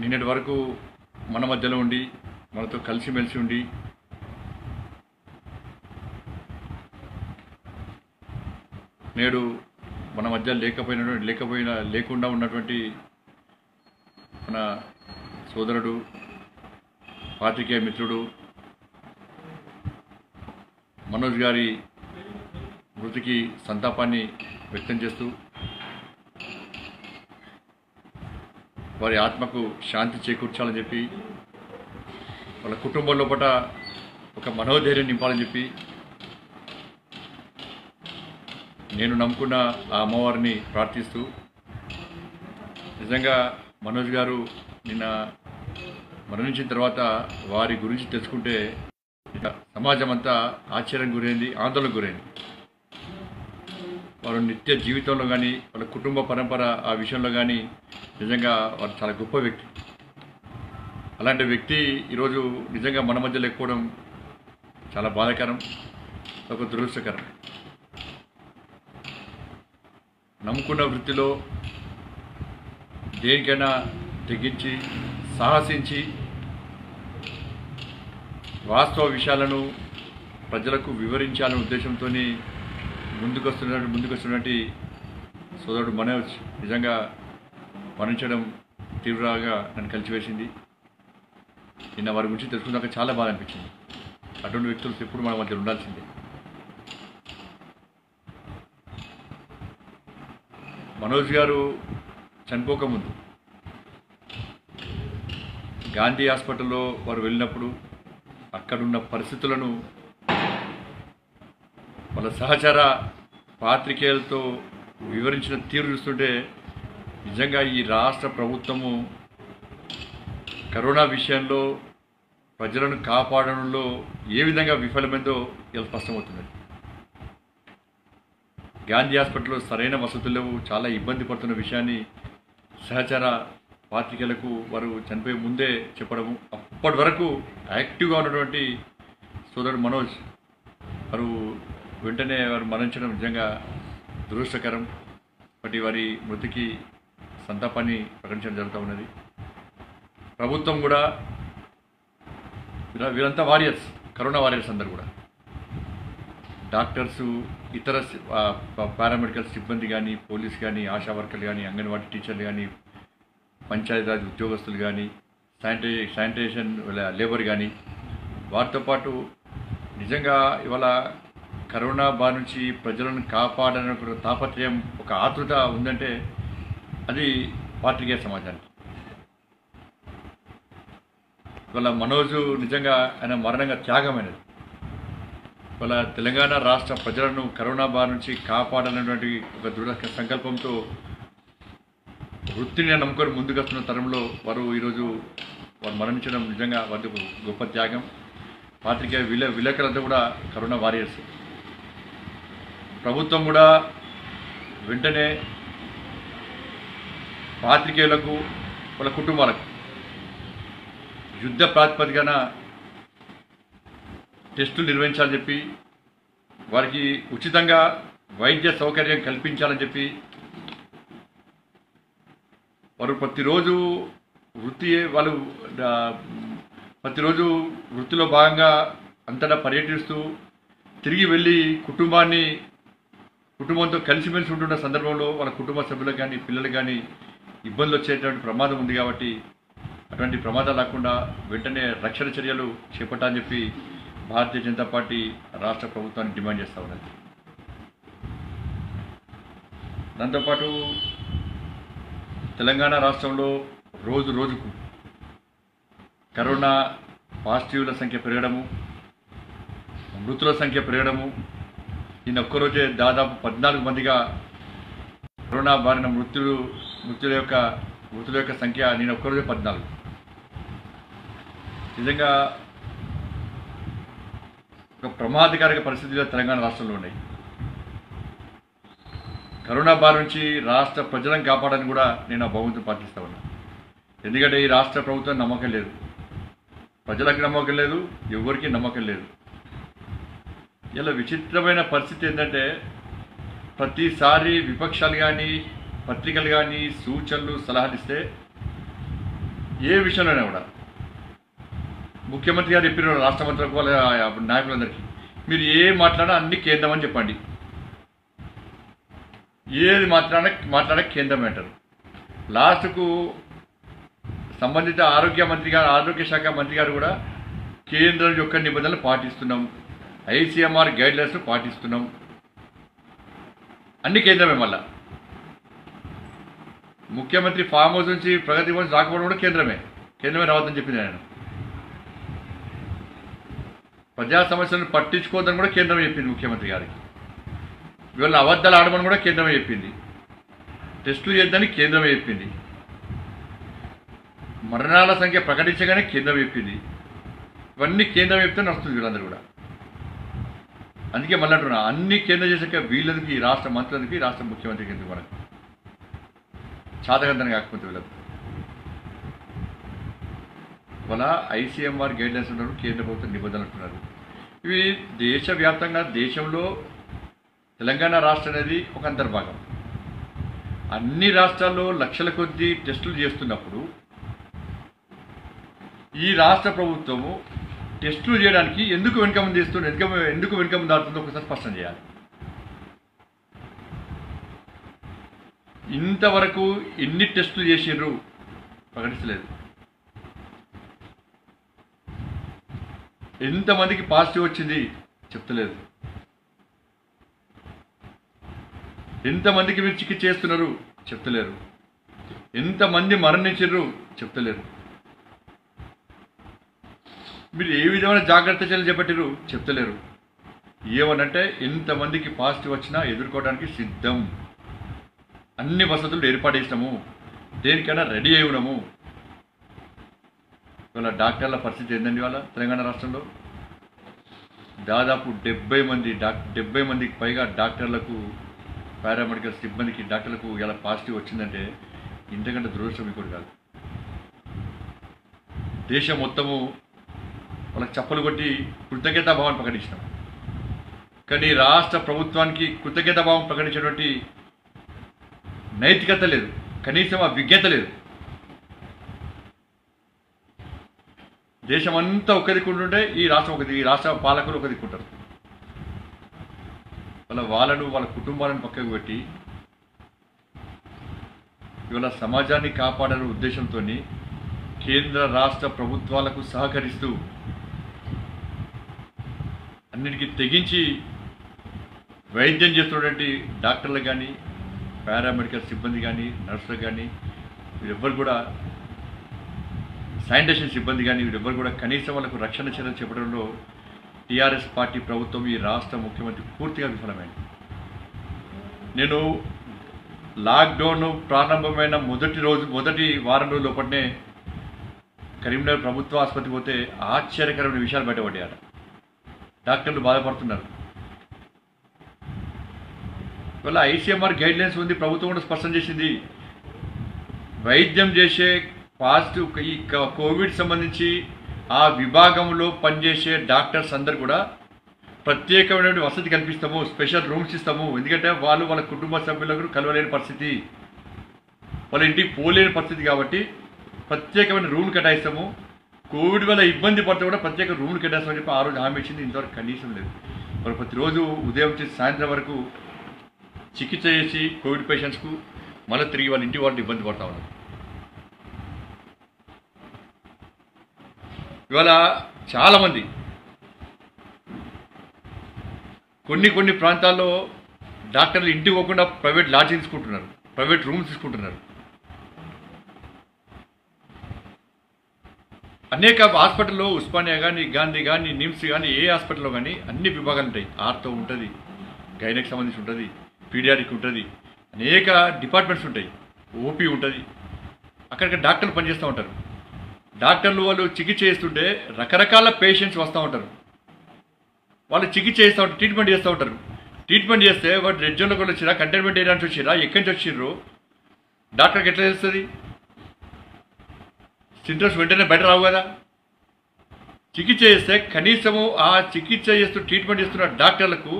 నిన్నటి వరకు మన మధ్యలో ఉండి మనతో కలిసిమెలిసి ఉండి నేడు మన మధ్య లేకుండా ఉన్నటువంటి మన సోదరుడు పాత్రికేయ మిత్రుడు మనోజ్ గారి మృతికి సంతాపాన్ని వ్యక్తం చేస్తూ వారి ఆత్మకు శాంతి చేకూర్చాలని చెప్పి వాళ్ళ కుటుంబం లోపల ఒక మనోధైర్యం నింపాలని చెప్పి నేను నమ్ముకున్న ఆ అమ్మవారిని ప్రార్థిస్తూ నిజంగా మనోజ్ గారు నిన్న మరణించిన తర్వాత వారి గురించి తెలుసుకుంటే సమాజం అంతా ఆశ్చర్యం గురైంది, ఆందోళనకు గురైంది. వారు నిత్య జీవితంలో కానీ వాళ్ళ కుటుంబ పరంపర ఆ విషయంలో కానీ నిజంగా వారు చాలా గొప్ప వ్యక్తి. అలాంటి వ్యక్తి ఈరోజు నిజంగా మన మధ్య లేకపోవడం చాలా బాధాకరం, ఒక దురదృష్టకరం. నమ్ముకున్న వృత్తిలో దేనికైనా తెగించి సాహసించి వాస్తవ విషయాలను ప్రజలకు వివరించాలనే ఉద్దేశంతో ముందుకొస్తున్నటువంటి సోదరుడు మనోజ్ నిజంగా మరణించడం తీవ్రంగా నన్ను కలిసివేసింది. నిన్న వారి గురించి తెలుసుకున్నాక చాలా బాధ అనిపించింది. అటువంటి వ్యక్తులు ఎప్పుడు మన మధ్య ఉండాల్సిందే. మనోజ్ గారు చనిపోకముందు గాంధీ హాస్పిటల్లో వారు వెళ్ళినప్పుడు అక్కడున్న పరిస్థితులను వాళ్ళ సహచర పాత్రికేయులతో వివరించిన తీరు చూస్తుంటే నిజంగా ఈ రాష్ట్ర ప్రభుత్వము కరోనా విషయంలో ప్రజలను కాపాడడంలో ఏ విధంగా విఫలమైందో ఇలా స్పష్టమవుతుంది. గాంధీ హాస్పిటల్లో సరైన వసతులు లేవు, చాలా ఇబ్బంది పడుతున్న విషయాన్ని సహచర పాత్రికేయులకు వారు చనిపోయే ముందే చెప్పడము, అప్పటి వరకు యాక్టివ్గా ఉన్నటువంటి సోదరుడు మనోజ్ వారు వెంటనే వారు మరణించడం నిజంగా దురదృష్టకరం. బట్టి వారి మృతికి సంతాపాన్ని ప్రకటించడం జరుగుతూ ఉన్నది. ప్రభుత్వం కూడా వీరంతా వారియర్స్, కరోనా వారియర్స్ అందరు కూడా డాక్టర్సు, ఇతర పారామెడికల్ సిబ్బంది కానీ, పోలీస్ కానీ, ఆశా వర్కర్లు కానీ, అంగన్వాడీ టీచర్లు కానీ, పంచాయతీరాజ్ ఉద్యోగస్తులు కానీ, శానిటేషన్ లేబర్ కానీ, వారితో పాటు నిజంగా ఇవాళ కరోనా బారి నుంచి ప్రజలను కాపాడని ఒక తాపత్రయం, ఒక ఆతృత ఉందంటే అది పాత్రికేయ సమాజానికి. ఇవాళ మనోజు నిజంగా ఆయన మరణంగా త్యాగమైనది. ఇవాళ తెలంగాణ రాష్ట్ర ప్రజలను కరోనా బారి నుంచి కాపాడాలనేటువంటి ఒక దృఢ సంకల్పంతో వృత్తిని నమ్ముకొని ముందుకు వస్తున్న తరంలో వారు ఈరోజు వారు మరణించడం నిజంగా వారి గొప్ప త్యాగం. పాత్రికేయ విలేకరులంతా కూడా కరోనా వారియర్స్. ప్రభుత్వం కూడా వెంటనే పాత్రికేయులకు వాళ్ళ కుటుంబాలకు యుద్ధ ప్రాతిపదికన టెస్టులు నిర్వహించాలని చెప్పి, వారికి ఉచితంగా వైద్య సౌకర్యం కల్పించాలని చెప్పి, వారు ప్రతిరోజు వృత్తిలో భాగంగా అంతటా పర్యటిస్తూ తిరిగి వెళ్ళి కుటుంబంతో కలిసిమెలిసి ఉంటున్న సందర్భంలో వాళ్ళ కుటుంబ సభ్యులకు కానీ, పిల్లలకు కానీ ఇబ్బందులు వచ్చేటువంటి ప్రమాదం ఉంది. కాబట్టి అటువంటి ప్రమాదాలు రాకుండా వెంటనే రక్షణ చర్యలు చేపట్టాలని చెప్పి భారతీయ జనతా పార్టీ రాష్ట్ర ప్రభుత్వాన్ని డిమాండ్ చేస్తూ ఉన్నది. దాంతోపాటు తెలంగాణ రాష్ట్రంలో రోజుకు కరోనా పాజిటివ్ల సంఖ్య పెరగడము, మృతుల సంఖ్య పెరగడము, ఈయన ఒక్కరోజే దాదాపు 14 మందిగా కరోనా బారిన మృతుల యొక్క సంఖ్య నేను ఒక్కరోజే 14. నిజంగా ఒక ప్రమాదకర పరిస్థితులు తెలంగాణ రాష్ట్రంలో ఉన్నాయి. కరోనా బారి నుంచి రాష్ట్ర ప్రజలను కాపాడని కూడా నేను ఆ భగవంతుని ప్రార్థిస్తూ ఉన్నా. ఎందుకంటే ఈ రాష్ట్ర ప్రభుత్వం నమ్మకం లేదు, ప్రజలకు నమ్మకం లేదు, ఎవరికి నమ్మకం లేదు. ఇలా విచిత్రమైన పరిస్థితి ఏంటంటే ప్రతిసారి విపక్షాలు కానీ పత్రికలు కానీ సూచనలు సలహాలు ఇస్తే ఏ విషయంలోనే కూడా ముఖ్యమంత్రి గారు చెప్పిన రాష్ట్ర మంత్రులకు వాళ్ళ నాయకులందరికీ మీరు ఏ మాట్లాడినా అన్ని కేంద్రం అని చెప్పండి, ఏది మాట్లాడే కేంద్రం అంటారు. లాస్ట్కు సంబంధిత ఆరోగ్య శాఖ మంత్రి గారు కూడా కేంద్రం యొక్క నిబంధనలు పాటిస్తున్నాం, ఐసీఎంఆర్ గైడ్లైన్స్ పాటిస్తున్నాం, అన్ని కేంద్రమే. మళ్ళా ముఖ్యమంత్రి ఫామ్ హౌస్ నుంచి ప్రగతి భవన్ రాకపోవడం కూడా కేంద్రమే రావద్దని చెప్పింది ఆయన. ప్రజా సమస్యలను పట్టించుకోవద్దని కూడా కేంద్రమే చెప్పింది ముఖ్యమంత్రి గారికి. ఇవాళ అబద్ధాలు ఆడమని కూడా కేంద్రమే చెప్పింది, టెస్టులు చేద్దని కేంద్రమే చెప్పింది, మరణాల సంఖ్య ప్రకటించగానే కేంద్రం చెప్పింది. ఇవన్నీ కేంద్రం చెప్తే నడుస్తుంది వీళ్ళందరూ కూడా. అందుకే మళ్ళీ అంటున్నా, అన్ని కేంద్రం చేసాక వీళ్ళకి ఈ రాష్ట్ర మంత్రులకి రాష్ట్ర ముఖ్యమంత్రికి ఎందుకు మనకు చాతకంతనం కాకపోతే వీళ్ళకు. ఇవాళ ఐసీఎంఆర్ గైడ్లైన్స్ ఉన్నారు, కేంద్ర ప్రభుత్వ నిబంధనలు అంటున్నారు. ఇవి దేశవ్యాప్తంగా దేశంలో తెలంగాణ రాష్ట్రం అనేది ఒక అంతర్భాగం. అన్ని రాష్ట్రాల్లో లక్షల కొద్దీ టెస్టులు చేస్తున్నప్పుడు ఈ రాష్ట్ర ప్రభుత్వము టెస్టులు చేయడానికి ఎందుకు వెనుకముందు చేస్తుంది, ఎందుకు వెనుకముందు ఆడుతుందో ఒకసారి స్పష్టం చేయాలి. ఇంతవరకు ఎన్ని టెస్టులు చేసిండ్రు ప్రకటించలేదు. ఎంతమందికి పాజిటివ్ వచ్చింది చెప్తలేదు. ఎంతమందికి మీరు చికిత్స చేస్తున్నారు చెప్తలేరు. ఎంతమంది మరణించారు చెప్తలేరు. మీరు ఏ విధమైన జాగ్రత్త చర్యలు చేపట్టారు చెప్తలేరు. ఏమనంటే ఎంతమందికి పాజిటివ్ వచ్చినా ఎదుర్కోవడానికి సిద్ధం, అన్ని వసతులు ఏర్పాటు చేసినాము, దేనికైనా రెడీ అయి ఉన్నాము. ఇవాళ డాక్టర్ల పరిస్థితి ఏందండి? ఇవాళ తెలంగాణ రాష్ట్రంలో దాదాపు 70 మందికి పైగా డాక్టర్లకు, పారామెడికల్ సిబ్బందికి, డాక్టర్లకు ఇలా పాజిటివ్ వచ్చిందంటే ఇంతకంటే దురదృష్టం ఇంకోటి కాదు. దేశం మొత్తము వాళ్ళకి చప్పలు కొట్టి కృతజ్ఞతాభావాన్ని ప్రకటించినాం. కానీ రాష్ట్ర ప్రభుత్వానికి కృతజ్ఞతాభావం ప్రకటించేటువంటి నైతికత లేదు, కనీసం ఆ విజ్ఞత లేదు. దేశం అంతా ఒక దిక్కుంటుంటే ఈ రాష్ట్ర పాలకులు ఒక దిక్కుంటారు. వాళ్ళ కుటుంబాలను పక్కకు పెట్టి ఇవాళ సమాజాన్ని కాపాడాలనే ఉద్దేశంతో కేంద్ర రాష్ట్ర ప్రభుత్వాలకు సహకరిస్తూ అన్నిటికీ తెగించి వైద్యం చేస్తున్నటువంటి డాక్టర్లు కానీ, పారామెడికల్ సిబ్బంది కానీ, నర్సులు కానీ, వీరెవ్వరు కూడా, శానిటేషన్ సిబ్బంది కానీ, వీరెవ్వరు కూడా కనీసం వాళ్ళకు రక్షణ చర్యలు చేపట్టడంలో టీఆర్ఎస్ పార్టీ ప్రభుత్వం, ఈ రాష్ట్ర ముఖ్యమంత్రి పూర్తిగా విఫలమైంది. నేను లాక్డౌన్ ప్రారంభమైన మొదటి వారం రోజుల లోపలనే కరీంనగర్ ప్రభుత్వ ఆసుపత్రికి పోతే ఆశ్చర్యకరమైన విషయాలు బయటపడ్డాయట. డాక్టర్లు బాధపడుతున్నారు. ఇవాళ ఐసీఎంఆర్ గైడ్లైన్స్ ఉంది, ప్రభుత్వం కూడా స్పష్టం చేసింది. వైద్యం చేసే పాజిటివ్ ఈ కోవిడ్ సంబంధించి ఆ విభాగంలో పనిచేసే డాక్టర్స్ అందరు కూడా ప్రత్యేకమైన వసతి కల్పిస్తాము, స్పెషల్ రూమ్స్ ఇస్తాము. ఎందుకంటే వాళ్ళ కుటుంబ సభ్యులకు కలవలేని పరిస్థితి, వాళ్ళ ఇంటికి పోలేని పరిస్థితి కాబట్టి ప్రత్యేకమైన రూమ్ కేటాయిస్తాము. కోవిడ్ వల్ల ఇబ్బంది పడితే కూడా ప్రత్యేక రూమ్లు కేటాయిస్తామని చెప్పి ఆ రోజు హామీ ఇచ్చింది. ఇంతవరకు కనీసం లేదు. వాళ్ళు ప్రతిరోజు ఉదయం నుంచి సాయంత్రం వరకు చికిత్స చేసి కోవిడ్ పేషెంట్స్కు మళ్ళీ తిరిగి వాళ్ళ ఇంటి వాళ్ళు ఇబ్బంది పడతా ఉన్నారు. ఇవాళ చాలామంది కొన్ని ప్రాంతాల్లో డాక్టర్లు ఇంటికి పోకుండా ప్రైవేట్ లాడ్జింగ్ తీసుకుంటున్నారు, ప్రైవేట్ రూమ్స్ తీసుకుంటున్నారు. అనేక హాస్పిటల్లో ఉస్మానియా కానీ, గాంధీ కానీ, నిమ్స్ కానీ, ఏ హాస్పిటల్లో కానీ అన్ని విభాగాలు ఉంటాయి. ఆర్తో ఉంటుంది, గైనకి సంబంధించి ఉంటుంది, పీడియాటిక్ ఉంటుంది, అనేక డిపార్ట్మెంట్స్ ఉంటాయి, ఓపీ ఉంటుంది. అక్కడికి డాక్టర్లు పనిచేస్తూ ఉంటారు. డాక్టర్లు వాళ్ళు చికిత్స చేస్తుంటే రకరకాల పేషెంట్స్ వస్తూ ఉంటారు. వాళ్ళు చికిత్స చేస్తూ ఉంటారు, ట్రీట్మెంట్ చేస్తూ ఉంటారు. ట్రీట్మెంట్ చేస్తే వాడు రెడ్ జోన్లో కూడా వచ్చిరా, కంటైన్మెంట్ ఏరియా నుంచి వచ్చిరా, ఎక్కడి నుంచి వచ్చిర్రు డాక్టర్కి ఎట్లా తెలుస్తుంది? సింటమ్స్ వెంటనే బయట రావు కదా. చికిత్స చేస్తే కనీసము ఆ చికిత్స చేస్తూ ట్రీట్మెంట్ చేస్తున్న డాక్టర్లకు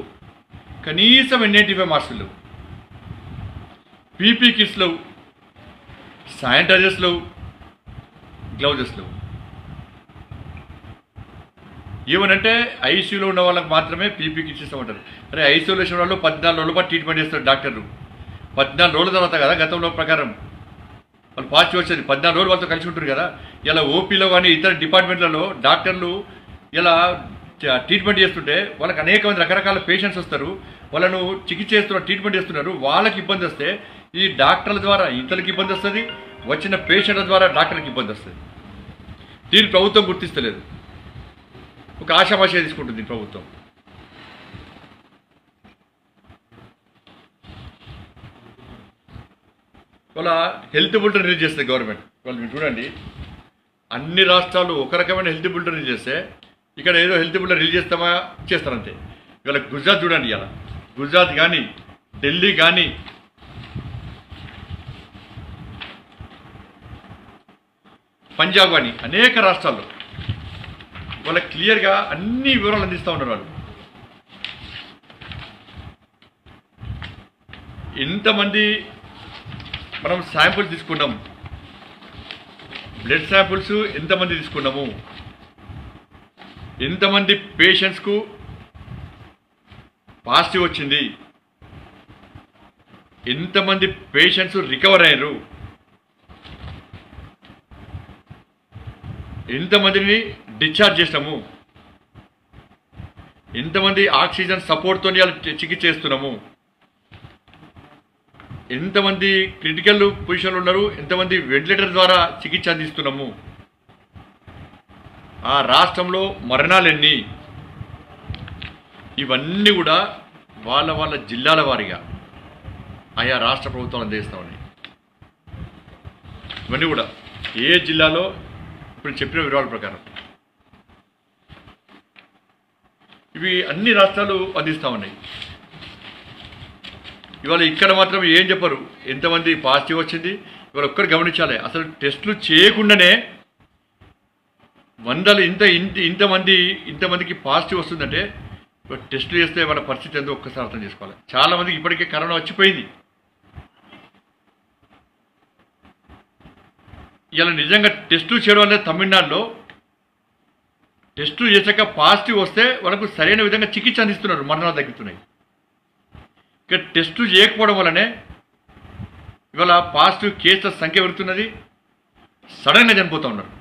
కనీసం N95 మాస్కులు లేవు, పీపీ కిట్స్ లేవు, శానిటైజర్స్ లేవు, గ్లౌజెస్ లేవు. ఏమనంటే ఐసీయూలో ఉన్న వాళ్ళకి మాత్రమే పీపీ కిట్స్ ఇస్తామంటారు. అరే ఐసోలేషన్ వాళ్ళు 14 రోజుల పాటు ట్రీట్మెంట్ చేస్తారు డాక్టర్లు. 14 రోజుల తర్వాత కదా గతంలో ప్రకారం వాళ్ళు పాజిటివ్ వచ్చేది. 14 రోజులు వాళ్ళతో కలిసి ఉంటారు కదా. ఇలా ఓపీలో కానీ ఇతర డిపార్ట్మెంట్లలో డాక్టర్లు ఇలా ట్రీట్మెంట్ చేస్తుంటే వాళ్ళకి అనేక మంది రకరకాల పేషెంట్స్ వస్తారు. వాళ్ళను చికిత్స చేస్తున్నారు, ట్రీట్మెంట్ చేస్తున్నారు. వాళ్ళకి ఇబ్బంది వస్తే ఈ డాక్టర్ల ద్వారా ఇతరులకు ఇబ్బంది వస్తుంది, వచ్చిన పేషెంట్ల ద్వారా డాక్టర్కి ఇబ్బంది వస్తుంది. దీన్ని ప్రభుత్వం గుర్తిస్తలేదు. ఒక ఆశాభాష తీసుకుంటుంది ప్రభుత్వం. వాళ్ళ హెల్త్ బులెటిన్ రిలీజ్ చేస్తుంది గవర్నమెంట్. వాళ్ళు మీరు చూడండి, అన్ని రాష్ట్రాలు ఒక రకమైన హెల్త్ బులెటిన్ రిలీజ్ చేస్తే ఇక్కడ ఏదో హెల్త్ బులెటిన్ రిలీజ్ చేస్తామా చేస్తారంతే. ఇవాళ గుజరాత్ చూడండి, ఇలా గుజరాత్ కానీ ఢిల్లీ కానీ పంజాబ్ కానీ అనేక రాష్ట్రాల్లో వాళ్ళకి క్లియర్గా అన్ని వివరాలు అందిస్తూ ఉన్నారు. వాళ్ళు ఎంతమంది మనం శాంపుల్స్ తీసుకున్నాం, బ్లడ్ శాంపుల్స్ ఎంతమంది తీసుకున్నాము, ఎంతమంది పేషెంట్స్కు పాజిటివ్ వచ్చింది, ఎంతమంది పేషెంట్స్ రికవర్ అయ్యారు, ఎంతమందిని డిశ్చార్జ్ చేసినాము, ఎంతమంది ఆక్సిజన్ సపోర్ట్తో చికిత్స చేస్తున్నాము, ఎంతమంది క్రిటికల్ పొజిషన్లో ఉన్నారు, ఎంతమంది వెంటిలేటర్ ద్వారా చికిత్స అందిస్తున్నాము, ఆ రాష్ట్రంలో మరణాలు ఎన్ని, ఇవన్నీ కూడా వాళ్ళ వాళ్ళ జిల్లాల వారీగా ఆయా రాష్ట్ర ప్రభుత్వాలు అందిస్తూ ఉన్నాయి. ఇవన్నీ కూడా ఏ జిల్లాలో ఇప్పుడు చెప్పిన వివరాల ప్రకారం ఇవి అన్ని రాష్ట్రాలు అందిస్తూ ఉన్నాయి. ఇవాళ ఇక్కడ మాత్రం ఏం చెప్పరు, ఎంతమంది పాజిటివ్ వచ్చింది. ఇవాళ ఒక్కరు గమనించాలి, అసలు టెస్టులు చేయకుండానే వందలు ఇంతమందికి పాజిటివ్ వస్తుందంటే టెస్టులు చేస్తే మన పరిస్థితి ఎంతో ఒక్కసారి అర్థం చేసుకోవాలి. చాలామందికి ఇప్పటికే కరోనా వచ్చిపోయింది. ఇలా నిజంగా టెస్టులు చేయడం అనేది తమిళనాడులో టెస్టులు చేశాక పాజిటివ్ వస్తే వాళ్ళకు సరైన విధంగా చికిత్స అందిస్తున్నారు, మరణాలు తగ్గుతున్నాయి. ఇక టెస్టులు చేయకపోవడం వల్లనే ఇవాళ పాజిటివ్ కేసుల సంఖ్య పెరుగుతున్నది, సడన్గా చనిపోతూ ఉన్నారు.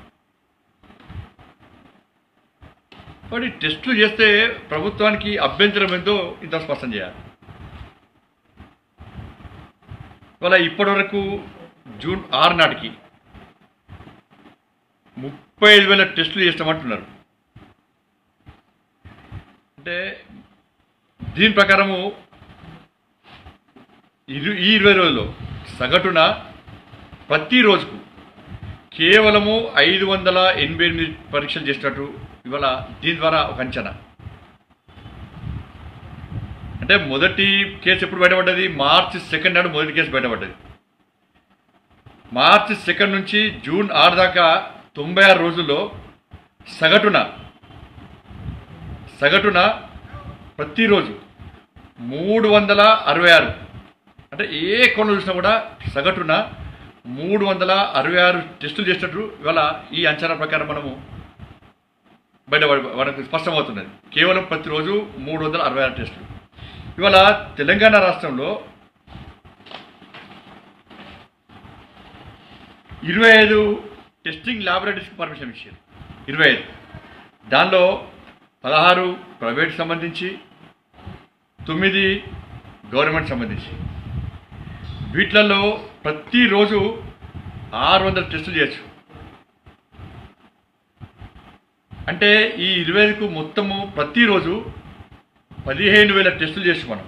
కాబట్టి టెస్టులు చేస్తే ప్రభుత్వానికి అభ్యంతరం ఏందో ఇంత స్పష్టం చేయాలి. ఇవాళ ఇప్పటి వరకు జూన్ 6 నాటికి 35,000 టెస్టులు చేస్తామంటున్నారు. అంటే దీని ప్రకారము ఈ 20 రోజుల్లో సగటున ప్రతిరోజుకు కేవలము 588 పరీక్షలు చేసినట్టు ఇవాళ దీని ద్వారా ఒక అంచనా. అంటే మొదటి కేసు ఎప్పుడు బయటపడ్డది? మార్చి 2 నాడు మొదటి కేసు బయటపడ్డది. మార్చి 2 నుంచి జూన్ 6 దాకా 96 రోజుల్లో సగటున ప్రతిరోజు 366, అంటే ఏ కోణం చూసినా కూడా సగటున 366 టెస్టులు చేసినట్టు ఇవాళ ఈ అంచనా ప్రకారం మనకు స్పష్టమవుతున్నది. కేవలం ప్రతిరోజు 366 టెస్టులు. ఇవాళ తెలంగాణ రాష్ట్రంలో 25 టెస్టింగ్ ల్యాబొరేటరీస్కి పర్మిషన్ ఇచ్చారు. 25, దానిలో 16 ప్రైవేట్ సంబంధించి, 9 గవర్నమెంట్ సంబంధించి. వీటిలలో ప్రతిరోజు 600 టెస్టులు చేయొచ్చు. అంటే ఈ 25కు మొత్తము ప్రతిరోజు 15,000 టెస్టులు చేసి మనం.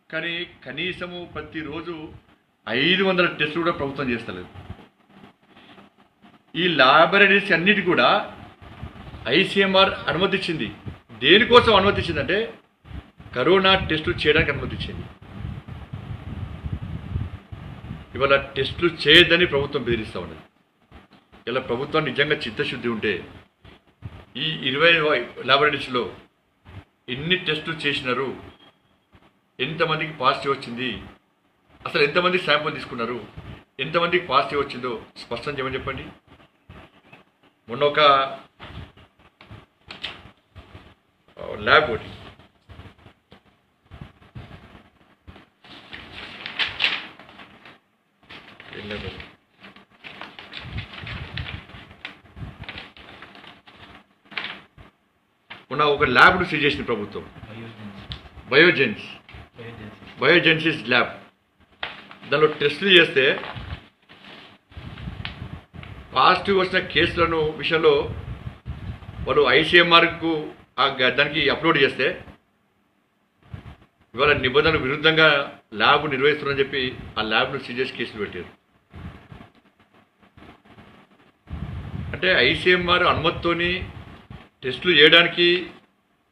కానీ కనీసము ప్రతిరోజు 500 టెస్టులు కూడా ప్రభుత్వం చేస్తలేదు. ఈ ల్యాబొరేటరీస్ అన్నిటి కూడా ఐసీఎంఆర్ అనుమతించింది. దేనికోసం అనుమతించిందంటే కరోనా టెస్టులు చేయడానికి అనుమతించింది. ఇవాళ టెస్టులు చేయొద్దని ప్రభుత్వం బెదిరిస్తూ ఉన్నది. ఇలా ప్రభుత్వం నిజంగా చిత్తశుద్ధి ఉంటే ఈ 20 ల్యాబొరేటరీస్లో ఎన్ని టెస్టులు చేసినారు, ఎంతమందికి పాజిటివ్ వచ్చింది, అసలు ఎంతమంది శాంపుల్ తీసుకున్నారు, ఎంతమందికి పాజిటివ్ వచ్చిందో స్పష్టం చేయమని చెప్పండి. మొన్న ఒక ల్యాబ్ ఒకటి మొన్న ఒక ల్యాబ్ను సీజ్ చేసింది ప్రభుత్వం, బయోజెన్సిస్ ల్యాబ్. దానిలో టెస్టులు చేస్తే పాజిటివ్ వచ్చిన కేసులను విషయంలో వాళ్ళు ICMRకు దానికి అప్లోడ్ చేస్తే ఇవాళ నిబంధనలకు విరుద్ధంగా ల్యాబ్ నిర్వహిస్తున్నారని చెప్పి ఆ ల్యాబ్ను సీజ్ చేసి కేసులు పెట్టారు. అంటే ICMR అనుమతితోని టెస్టులు చేయడానికి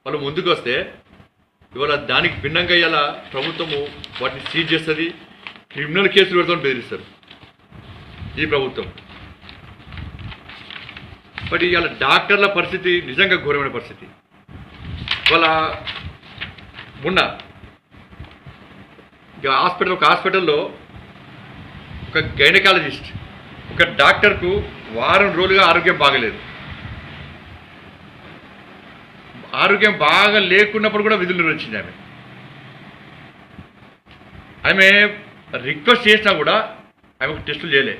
వాళ్ళు ముందుకు వస్తే ఇవాళ దానికి భిన్నంగా ఇలా ప్రభుత్వము వాటిని సీజ్ చేస్తుంది, క్రిమినల్ కేసులు పెడతామని బెదిరిస్తారు ఈ ప్రభుత్వం. బట్ ఇవాళ డాక్టర్ల పరిస్థితి నిజంగా ఘోరమైన పరిస్థితి. ఇవాళ మొన్న ఒక హాస్పిటల్లో ఒక గైనకాలజిస్ట్ ఒక డాక్టర్కు వారం రోజులుగా ఆరోగ్యం బాగలేదు. ఆరోగ్యం బాగా లేకున్నప్పుడు కూడా విధులు నిర్వహించింది ఆమె రిక్వెస్ట్ చేసినా కూడా ఆమెకు టెస్టులు చేయలే.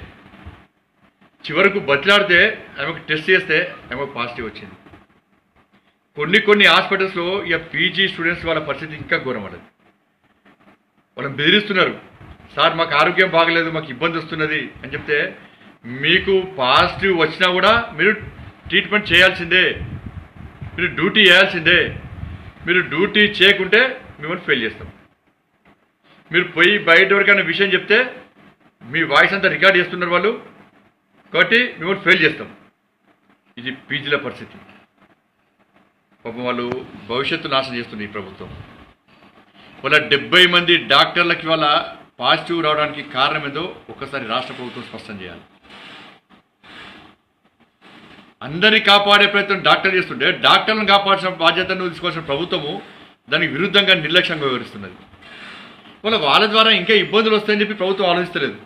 చివరకు బతిలాడితే ఆమెకు టెస్ట్ చేస్తే ఆమెకు పాజిటివ్ వచ్చింది. కొన్ని హాస్పిటల్స్లో ఇక PG స్టూడెంట్స్ వాళ్ళ పరిస్థితి ఇంకా ఘోరం పడదు. వాళ్ళని బెదిరిస్తున్నారు, సార్ మాకు ఆరోగ్యం బాగలేదు, మాకు ఇబ్బంది వస్తున్నది అని చెప్తే మీకు పాజిటివ్ వచ్చినా కూడా మీరు ట్రీట్మెంట్ చేయాల్సిందే, మీరు డ్యూటీ చేయాల్సిందే, మీరు డ్యూటీ చేయకుంటే మిమ్మల్ని ఫెయిల్ చేస్తాం. మీరు పోయి బయట ఎవరికైనా విషయం చెప్తే మీ వాయిస్ అంతా రికార్డ్ చేస్తున్నారు వాళ్ళు, కాబట్టి మిమ్మల్ని ఫెయిల్ చేస్తాం. ఇది PGల పరిస్థితి. పాపం వాళ్ళు భవిష్యత్తు నాశనం చేస్తుంది ఈ ప్రభుత్వం. వాళ్ళ 70 మంది డాక్టర్లకి వాళ్ళ పాజిటివ్ రావడానికి కారణం ఏదో ఒక్కసారి రాష్ట్ర ప్రభుత్వం స్పష్టం చేయాలి. అందరినీ కాపాడే ప్రయత్నం డాక్టర్ చేస్తుంటే డాక్టర్లను కాపాడాల్సిన బాధ్యతను తీసుకోవాల్సిన ప్రభుత్వము దానికి విరుద్ధంగా నిర్లక్ష్యంగా వివరిస్తున్నది. వాళ్ళ ద్వారా ఇంకా ఇబ్బందులు వస్తాయని చెప్పి ప్రభుత్వం ఆలోచిస్తలేదు.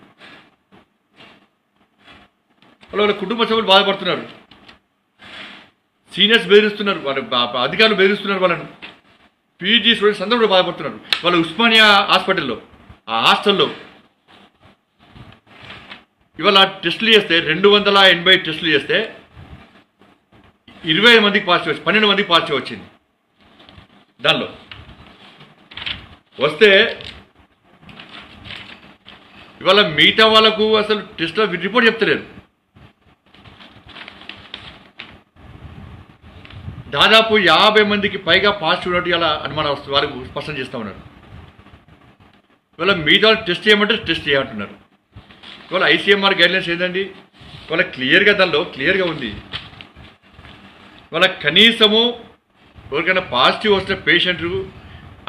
వాళ్ళ కుటుంబ సభ్యులు బాధపడుతున్నారు, సీనియర్స్ బెదిరిస్తున్నారు, వాళ్ళ అధికారులు బెదిరిస్తున్నారు, వాళ్ళను PG స్టూడెంట్స్ అందరూ కూడా బాధపడుతున్నారు. వాళ్ళ ఉస్మానియా హాస్పిటల్లో ఆ హాస్టల్లో ఇవాళ టెస్టులు చేస్తే 280 టెస్టులు చేస్తే 25 మందికి పాజిటివ్ వచ్చి 12 మందికి పాజిటివ్ వచ్చింది. దానిలో వస్తే ఇవాళ మిగతా వాళ్ళకు అసలు టెస్ట్లో రిపోర్ట్ చెప్తలేరు. దాదాపు 50 మందికి పైగా పాజిటివ్ ఉన్నట్టు ఇలా అనుమానం వస్తుంది, వారికి స్పష్టం చేస్తూ ఉన్నారు. ఇవాళ మిగతా టెస్ట్ చేయమంటే టెస్ట్ చేయంటున్నారు. ఇవాళ ICMR గైడ్లైన్స్ ఏంటండి, ఇవాళ క్లియర్గా దానిలో క్లియర్గా ఉంది. ఇవాళ కనీసము ఎవరికైనా పాజిటివ్ వస్తే పేషెంట్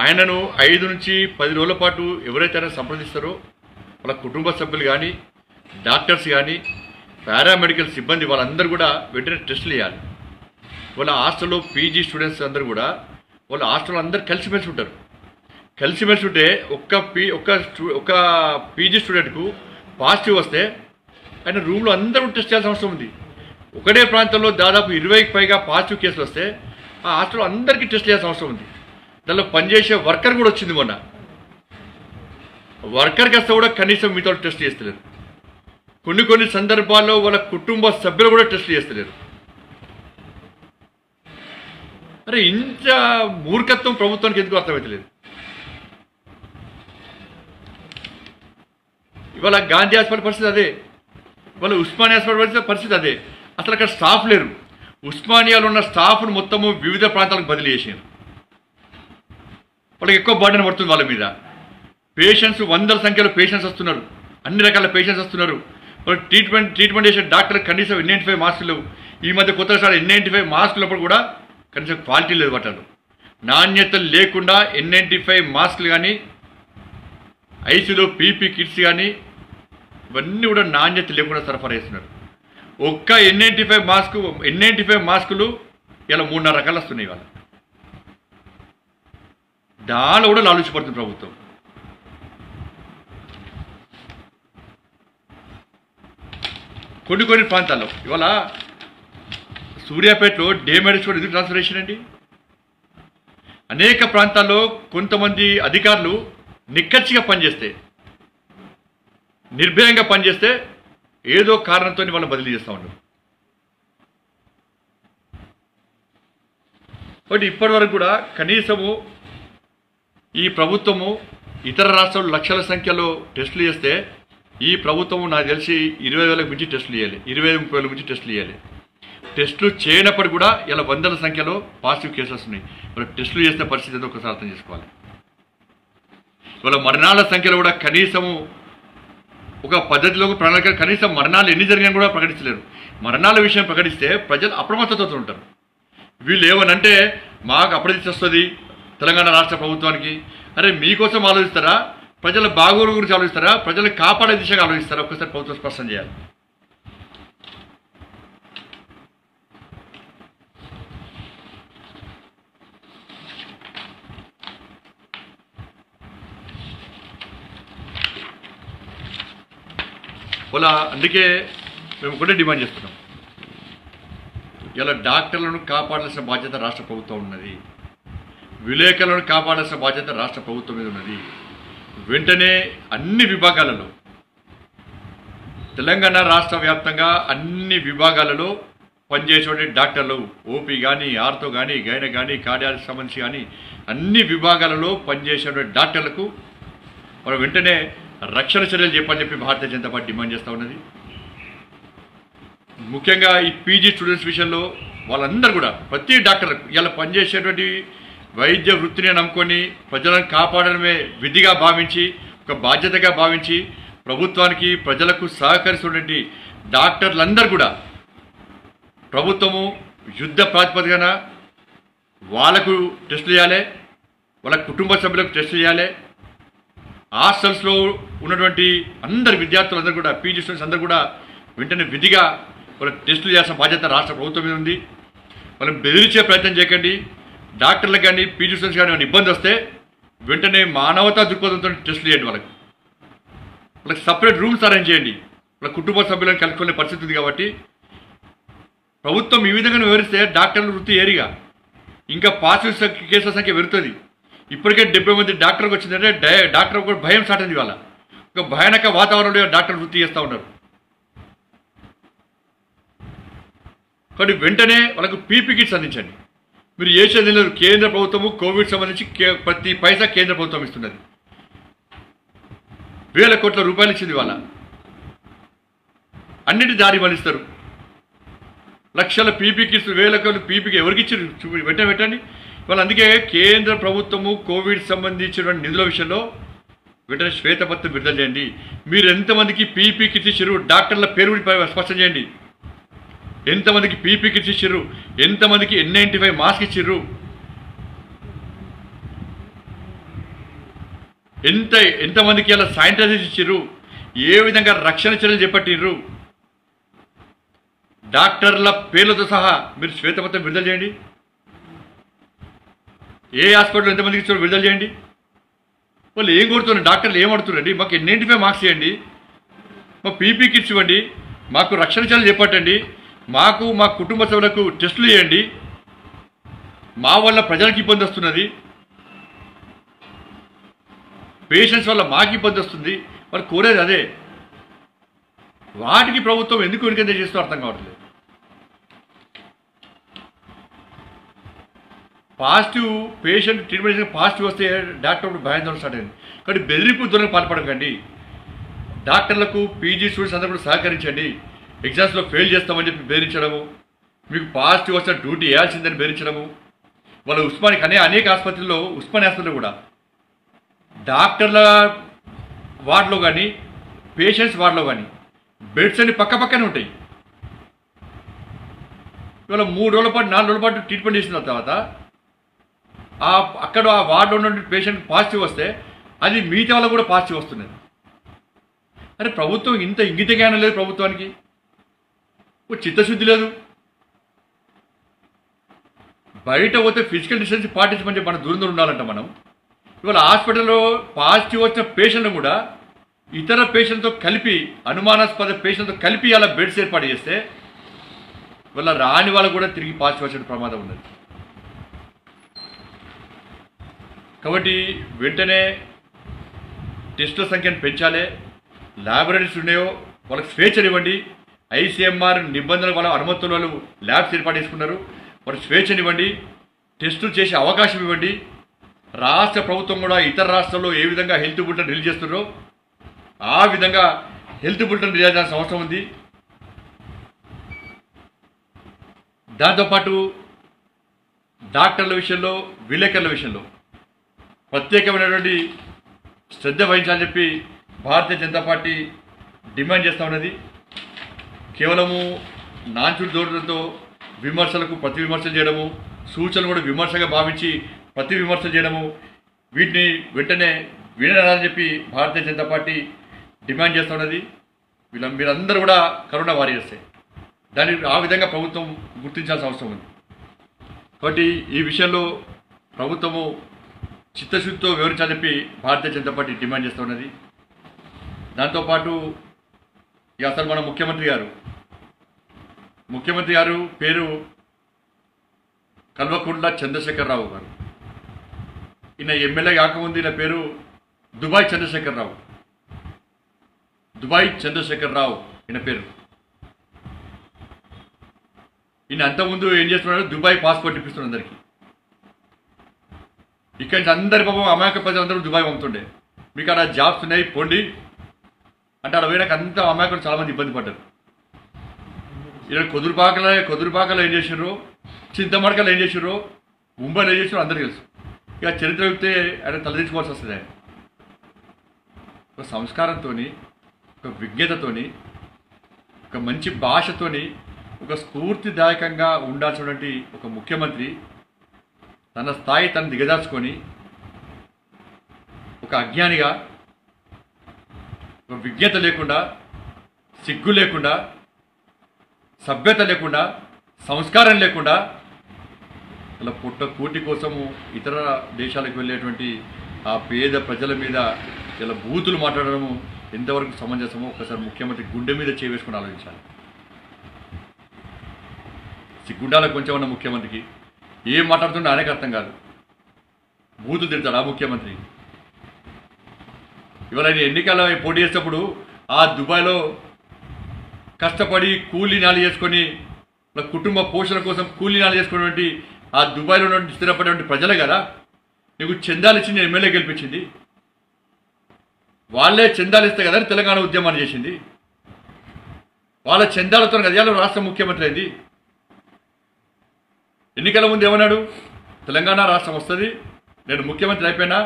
ఆయనను 5 నుంచి 10 రోజుల పాటు ఎవరైతే ఆయన సంప్రదిస్తారో వాళ్ళ కుటుంబ సభ్యులు కానీ డాక్టర్స్ కానీ పారామెడికల్ సిబ్బంది వాళ్ళందరూ కూడా వెంటనే టెస్టులు చేయాలి. వాళ్ళ హాస్టల్లో PG స్టూడెంట్స్ అందరూ కూడా వాళ్ళ హాస్టల్లో అందరూ కలిసిమెలిసి ఉంటారు. కలిసిమెలిసి ఉంటే ఒక్క PG స్టూడెంట్కు పాజిటివ్ వస్తే ఆయన రూమ్లో అందరూ టెస్ట్ చేయాల్సిన అవసరం ఉంది. ఒకటే ప్రాంతంలో దాదాపు 20కి పైగా పాజిటివ్ కేసులు వస్తే ఆ హాస్టల్లో అందరికీ టెస్ట్ చేయాల్సిన అవసరం ఉంది. దానిలో పనిచేసే వర్కర్ కూడా వచ్చింది. మొన్న వర్కర్కి వస్తే కూడా కనీసం మీతో టెస్ట్ చేస్తలేరు. కొన్ని సందర్భాల్లో వాళ్ళ కుటుంబ సభ్యులు కూడా టెస్ట్ చేస్తలేరు. అరే ఇంత మూర్ఖత్వం ప్రభుత్వానికి ఎందుకు అర్థమవుతలేదు? ఇవాళ గాంధీ హాస్పిటల్ పరిస్థితి అదే, ఇవాళ ఉస్మానియా హాస్పిటల్ పరిస్థితి అదే. అసలు అక్కడ స్టాఫ్ లేరు. ఉస్మానియాలో ఉన్న స్టాఫ్ను మొత్తము వివిధ ప్రాంతాలకు బదిలీ చేసారు. వాళ్ళకి ఎక్కువ బర్డెన్ పడుతుంది వాళ్ళ మీద. పేషెంట్స్ 100ల సంఖ్యలో పేషెంట్స్ వస్తున్నారు, అన్ని రకాల పేషెంట్స్ వస్తున్నారు. వాళ్ళు ట్రీట్మెంట్ చేసే డాక్టర్ కనీసం N95 మాస్కులు లేవు. ఈ మధ్య కొత్తసారి N95 మాస్కులప్పుడు కూడా కనీసం క్వాలిటీ లేదు. బట్టలు నాణ్యత లేకుండా N95 మాస్కులు కానీ ఐసీలో PP కిట్స్ కానీ ఇవన్నీ కూడా నాణ్యత లేకుండా సరఫరా చేస్తున్నారు. ఒక్క N95 మాస్కులు ఇలా 3.5 రకాలు వస్తున్నాయి. ఇవాళ దానిలో కూడా లాలూచిపడుతుంది ప్రభుత్వం. కొన్ని ప్రాంతాల్లో ఇవాళ సూర్యాపేటలో డే మెడిసిన్ ఎందుకు ట్రాన్స్ఫర్ చేసినండి? అనేక ప్రాంతాల్లో కొంతమంది అధికారులు నిక్కచ్చిగా పనిచేస్తే, నిర్భయంగా పనిచేస్తే ఏదో కారణంతో వాళ్ళు బదిలీ చేస్తూ ఉన్నారు. కాబట్టి ఇప్పటి వరకు కూడా కనీసము ఈ ప్రభుత్వము ఇతర రాష్ట్రాలు లక్షల సంఖ్యలో టెస్టులు చేస్తే ఈ ప్రభుత్వము నాకు తెలిసి 20,000కు మించి టెస్టులు చేయాలి, 25,000-30,000 మించి టెస్టులు చేయాలి. టెస్టులు చేయనప్పుడు కూడా ఇలా వందల సంఖ్యలో పాజిటివ్ కేసెస్ ఉన్నాయి. మరి టెస్టులు చేసిన పరిస్థితి ఏదో ఒకసారి అర్థం చేసుకోవాలి. ఇవాళ మరణాల సంఖ్యలో కూడా కనీసము ఒక పద్ధతిలో ప్రణాళిక, కనీసం మరణాలు ఎన్ని జరిగినా కూడా ప్రకటించలేరు. మరణాల విషయం ప్రకటిస్తే ప్రజలు అప్రమత్తతో ఉంటారు. వీళ్ళు ఏమనంటే మాకు అప్రదిష్ట వస్తుంది తెలంగాణ రాష్ట్ర ప్రభుత్వానికి. అరే మీకోసం ఆలోచిస్తారా? ప్రజల బాగోగుల గురించి ఆలోచిస్తారా? ప్రజలు కాపాడే దిశగా ఆలోచిస్తారా? ఒక్కసారి ప్రభుత్వం స్పష్టం చేయాలి. ఇలా అందుకే మేము కూడా డిమాండ్ చేస్తున్నాం. ఇలా డాక్టర్లను కాపాడాల్సిన బాధ్యత రాష్ట్ర ప్రభుత్వం ఉన్నది, విలేకరులను కాపాడాల్సిన బాధ్యత రాష్ట్ర ప్రభుత్వం మీద ఉన్నది. వెంటనే అన్ని విభాగాలలో, తెలంగాణ రాష్ట్ర వ్యాప్తంగా అన్ని విభాగాలలో పనిచేసే డాక్టర్లు, ఓపీ కానీ, ఆర్థో కానీ, గైన కానీ, కార్డియాలజీ సంబంధించి కానీ అన్ని విభాగాలలో పనిచేసే డాక్టర్లకు మనం వెంటనే రక్షణ చర్యలు చెప్పని చెప్పి భారతీయ జనతా పార్టీ డిమాండ్ చేస్తూ ఉన్నది. ముఖ్యంగా ఈ పీజీ స్టూడెంట్స్ విషయంలో వాళ్ళందరూ కూడా ప్రతి డాక్టర్ ఇలా పనిచేసేటువంటి వైద్య వృత్తిని నమ్ముకొని ప్రజలను కాపాడడమే విధిగా భావించి, ఒక బాధ్యతగా భావించి ప్రభుత్వానికి ప్రజలకు సహకరిస్తున్నటువంటి డాక్టర్లందరూ కూడా ప్రభుత్వము యుద్ధ ప్రాతిపదికన వాళ్ళకు టెస్టులు చేయాలి, వాళ్ళ కుటుంబ సభ్యులకు టెస్టులు చేయాలి. హాస్టల్స్లో ఉన్నటువంటి అందరు విద్యార్థులందరూ కూడా, పీజీ స్టూడెంట్స్ అందరూ కూడా వెంటనే విధిగా వాళ్ళకి టెస్టులు చేయాల్సిన బాధ్యత రాష్ట్ర ప్రభుత్వం మీద ఉంది. వాళ్ళని బెదిరించే ప్రయత్నం చేయకండి. డాక్టర్లకు కానీ, పీజీ స్టూడెంట్స్ కానీ ఏమైనా ఇబ్బంది వస్తే వెంటనే మానవతా దృక్పథంతో టెస్టులు చేయండి. వాళ్ళకి సపరేట్ రూమ్స్ అరేంజ్ చేయండి. వాళ్ళ కుటుంబ సభ్యులను కలుపుకునే పరిస్థితి ఉంది. కాబట్టి ప్రభుత్వం ఈ విధంగా వివరిస్తే డాక్టర్ల వృత్తి ఏరిగా ఇంకా పాజిటివ్ కేసుల సంఖ్య పెరుగుతుంది. ఇప్పటికే 70 మంది డాక్టర్కి వచ్చిందంటే డాక్టర్ కూడా భయం స్టార్ట్ అయింది. వాళ్ళ ఒక భయానక వాతావరణంలో డాక్టర్ వృత్తి చేస్తూ ఉన్నారు. కాబట్టి వెంటనే వాళ్ళకు పీపీ కిట్స్ అందించండి. మీరు చేసేది లేదు. కేంద్ర ప్రభుత్వము కోవిడ్ సంబంధించి ప్రతి పైసా కేంద్ర ప్రభుత్వం ఇస్తున్నది. వేల కోట్ల రూపాయలు ఇచ్చింది. వాళ్ళ అన్నిటి దారి మళ్ళిస్తారు. లక్షల పీపీ కిట్స్, వేల కోట్ల పీపీకి ఎవరికి ఇచ్చారు పెట్టండి. వాళ్ళు అందుకే కేంద్ర ప్రభుత్వము కోవిడ్ సంబంధించిన నిధుల విషయంలో వెంటనే శ్వేతపత్రం విడుదల చేయండి. మీరు ఎంతమందికి పీపీ కిట్స్ ఇచ్చారు, డాక్టర్ల పేరు స్పష్టం చేయండి. ఎంతమందికి పీపీ కిట్స్ ఇచ్చారు, ఎంతమందికి N95 మాస్క్ ఇచ్చారు, ఎంతమందికి అలా శానిటైజర్స్ ఇచ్చారు, ఏ విధంగా రక్షణ చర్యలు చేపట్టిర్రు, డాక్టర్ల పేర్లతో సహా మీరు శ్వేతపత్రం విడుదల చేయండి. ఏ హాస్పిటల్ ఎంతమందికి ఇచ్చారో విడుదల చేయండి. వాళ్ళు ఏం కోరుతున్నారు, డాక్టర్లు ఏం అడుగుతున్నారండి? మాకు N95 మాస్క్ ఇవ్వండి, మాకు పీపీ కిట్స్ ఇవ్వండి, మాకు రక్షణ చర్యలు చేపట్టండి, మాకు మా కుటుంబ సభ్యులకు టెస్టులు చేయండి, మా వల్ల ప్రజలకు ఇబ్బంది వస్తున్నది, పేషెంట్స్ వల్ల మాకు ఇబ్బంది వస్తుంది. వాళ్ళు కోరేది అదే. వాటికి ప్రభుత్వం ఎందుకు వెనుకంజ చేస్తూ అర్థం కావట్లేదు. పాజిటివ్ పేషెంట్ ట్రీట్మెంట్ పాజిటివ్ వస్తే డాక్టర్ భయాందోళన స్టార్ట్ అయింది. కాబట్టి బెదిరింపు ధోరణికి పాల్పడకండి. డాక్టర్లకు పీజీ స్టూడెంట్స్ అందరూ కూడా సహకరించండి. ఎగ్జామ్స్లో ఫెయిల్ చేస్తామని చెప్పి బెదిరించడము, మీకు పాజిటివ్ వస్తే డ్యూటీ వేయాల్సిందని బెదిరించడము. వాళ్ళ ఉస్మానియాకి అనేక ఆసుపత్రుల్లో, ఉస్మానియా ఆసుపత్రిలో కూడా డాక్టర్ల వార్డులో కానీ, పేషెంట్స్ వార్డులో కానీ బెడ్స్ అన్ని పక్కనే ఉంటాయి. ఇవాళ 3 రోజుల పాటు 4 రోజుల పాటు ట్రీట్మెంట్ చేసిన తర్వాత అక్కడ ఆ వార్డులో ఉన్న పేషెంట్ పాజిటివ్ వస్తే అది మిగతా వాళ్ళకు కూడా పాజిటివ్ వస్తున్నది. అరే ప్రభుత్వం ఇంత ఇంగిత జ్ఞానం లేదు ప్రభుత్వానికి, చిత్తశుద్ధి లేదు. బయట పోతే ఫిజికల్ డిస్టెన్స్ పాటించమని మన దూరం ఉండాలంట మనం. ఇవాళ హాస్పిటల్లో పాజిటివ్ వచ్చిన పేషెంట్ను కూడా ఇతర పేషెంట్తో కలిపి అనుమానాస్పద పేషెంట్తో కలిపి అలా బెడ్స్ ఏర్పాటు చేస్తే వాళ్ళ రాని వాళ్ళు కూడా తిరిగి పాజిటివ్ వచ్చే ప్రమాదం ఉన్నది. కాబట్టి వెంటనే టెస్టుల సంఖ్యను పెంచాలి. ల్యాబొరేటరీస్ ఉన్నాయో వాళ్ళకి స్వేచ్ఛనివ్వండి. ఐసీఎంఆర్ నిబంధనల వల్ల అనుమతుల వాళ్ళు ల్యాబ్స్ ఏర్పాటు చేసుకున్నారు, వాళ్ళకి స్వేచ్ఛనివ్వండి, టెస్టులు చేసే అవకాశం ఇవ్వండి. రాష్ట్ర ప్రభుత్వం కూడా ఇతర రాష్ట్రాల్లో ఏ విధంగా హెల్త్ బులెటిన్ రిలీజ్ చేస్తున్నారో ఆ విధంగా హెల్త్ బులెటిన్ రిలీజ్ చేయాల్సిన అవసరం ఉంది. దాంతోపాటు డాక్టర్ల విషయంలో, విలేకరుల విషయంలో ప్రత్యేకమైనటువంటి శ్రద్ధ వహించాలని చెప్పి భారతీయ జనతా పార్టీ డిమాండ్ చేస్తూ ఉన్నది. కేవలము నాంచుడు దూరంతో విమర్శలకు ప్రతి విమర్శలు చేయడము, సూచనలు కూడా విమర్శగా భావించి ప్రతి విమర్శలు చేయడము, వీటిని వెంటనే వినాలని చెప్పి భారతీయ జనతా పార్టీ డిమాండ్ చేస్తూ ఉన్నది. మీరందరూ కూడా కరోనా వారియర్సే, దాన్ని ఆ విధంగా ప్రభుత్వం గుర్తించాల్సిన అవసరం ఉంది. కాబట్టి ఈ విషయంలో ప్రభుత్వము చిత్తశుద్ధితో వివరించాలని చెప్పి భారతీయ జనతా పార్టీ డిమాండ్ చేస్తూ ఉన్నది. దాంతోపాటు అసలు మన ముఖ్యమంత్రి గారు పేరు కల్వకుంట్ల చంద్రశేఖరరావు గారు. ఈయన ఎమ్మెల్యే కాకముందు ఈయన పేరు దుబాయ్ చంద్రశేఖరరావు ఈయన పేరు. ఈయన అంతకుముందు ఏం చేస్తున్నాడు, దుబాయ్ పాస్పోర్ట్ ఇప్పిస్తున్నాడు అందరికీ. ఇక్కడి నుంచి అందరి పాపం అమాయక ప్రజలందరూ దుబాయ్ పంపుతుండే, మీకు అక్కడ జాబ్స్ ఉన్నాయి పోండి అంటే అక్కడ పోయినాక అంత అమాయకులు చాలామంది ఇబ్బంది పడ్డారు. ఇలా కొదురుపాకలో ఏం చేసారో, చింతమడకలు ఏం చేసారో, ముంబైలో ఏం చేసారో అందరికీ తెలుసు. ఇక చరిత్ర చెప్తే ఆయన తలదించుకోవాల్సి వస్తుంది. ఆయన ఒక సంస్కారంతో, ఒక విజ్ఞతతో, ఒక మంచి భాషతో, ఒక స్ఫూర్తిదాయకంగా ఉండాల్సినటువంటి ఒక ముఖ్యమంత్రి తన స్థాయి తను దిగదార్చుకొని ఒక అజ్ఞానిగా, ఒక విజ్ఞత లేకుండా, సిగ్గు లేకుండా, సభ్యత లేకుండా, సంస్కారం లేకుండా ఇలా పుట్ట కూటి కోసము ఇతర దేశాలకు వెళ్ళేటువంటి ఆ పేద ప్రజల మీద ఇలా బూతులు మాట్లాడడము ఎంతవరకు సమంజసమో ఒకసారి ముఖ్యమంత్రి గుండె మీద చేవేసుకుని ఆలోచించాలి. సిగ్గుండాల కొంచెం ఉన్న ముఖ్యమంత్రికి ఏం మాట్లాడుతుంటే ఆయనకు అర్థం కాదు, బూతులు తిడతాడు ఆ ముఖ్యమంత్రి. ఇవాళ ఎన్నికల పోటీ చేసేటప్పుడు ఆ దుబాయ్లో కష్టపడి కూలీనాలు చేసుకొని కుటుంబ పోషణ కోసం కూలీనాలు చేసుకున్నటువంటి ఆ దుబాయ్లో ఉన్నటువంటి స్థిరపడేటువంటి ప్రజలే కదా నీకు చందాలు ఇచ్చి నేను ఎమ్మెల్యే గెలిపించింది. వాళ్ళే చందాలు ఇస్తే కదా తెలంగాణ ఉద్యమాన్ని చేసింది. వాళ్ళ చందాలతో కదా రాష్ట్ర ముఖ్యమంత్రి అయింది. ఎన్నికల ముందు ఏమన్నాడు, తెలంగాణ రాష్ట్రం వస్తుంది, నేను ముఖ్యమంత్రి అయిపోయినా